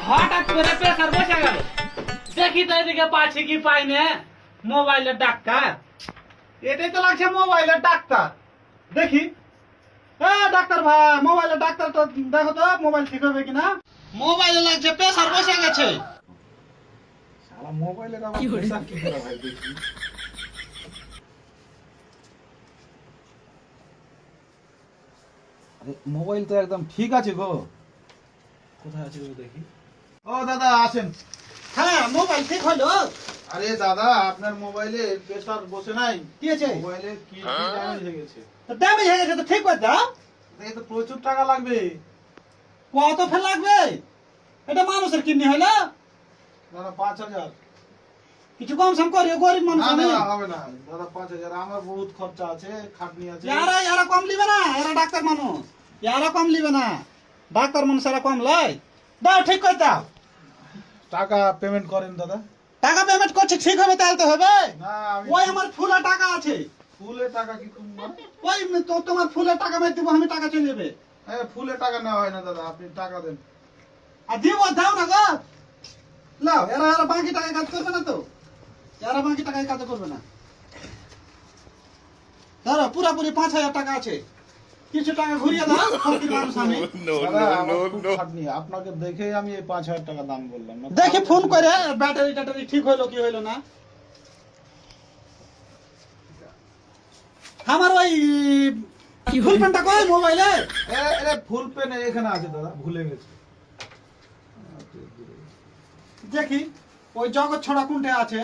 হঠাৎ করে প্রেসার বসে গেল। দেখি তো এদিকে পাচ্ছি কি পাই না, মোবাইলের ডাক্তার। এটাই তো লাগছে মোবাইলের ডাক্তার। দেখি, ডাক্তার ভাই, মোবাইলের ডাক্তার তো দেখো তো মোবাইল ঠিক হবে কিনা। মোবাইলে লাগছে প্রেসার বসে গেছে। শালা মোবাইলের আবার প্রেসার কি করে ভাই দেখি। আরে মোবাইল তো একদম ঠিক আছে গো। কোথায় আছে গো দেখি। ও দাদা আসেন। হ্যাঁ মোবাইল ঠিক হলো। আরে দাদা আপনার মোবাইলে প্রেসার বসে নাই। কি আছে? মোবাইলে কি ড্যামেজ হয়ে গেছে। তো ড্যামেজ হয়ে গেছে তো ঠিক করে দাও। এই তো প্রচুর টাকা লাগবে। কত ফের লাগবে? এটা মানুষের কিডনি হলো? দাদা 5000। কিছু কম সম করিও, গরিব মানুষ আমি। না হবে না দাদা, 5000 আমার বহুত খরচা আছে, খাটনি আছে। এরা কম লিবে না, এরা ডাক্তার মানুষ। এরা কম লিবে না, ডাক্তার মানুষ এরা কম লয়। দাও ঠিক করে দাও। টাকা পেমেন্ট করেন দাদা। টাকা পেমেন্ট করছে ঠিক হবে তাহলে তো হবে। ওই আমার ফুলের টাকা আছে। ফুলের টাকা কি ওই তো তোমার ফুলের টাকা মেরে দিব, আমি টাকা চলে যাবে। ফুলের টাকা নেওয়া হয় না দাদা, আপনি টাকা দেন। আর দিব, দাও না গো। লাও, এরা বাকি টাকা কাজ করবে না তো। এরা বাকি টাকায় কাজ করবে না। ধরো পুরাপুরি 5000 টাকা আছে। কিছু টাকা ঘুরিয়ে দাও, ফকির মানুষ আমি। আপনাকে দেখে আমি এই 5000 টাকা দাম বললাম। দেখে ফোন করে ব্যাটারি ট্যাটারি ঠিক হইলো কি হইলো না। আমার ওই ফুল পেনটা কই মোবাইলে? ফুল পেন এখানে আছে দাদা, ভুলে গেছি। দেখি ওই জগৎ ছড়া কোনটা আছে।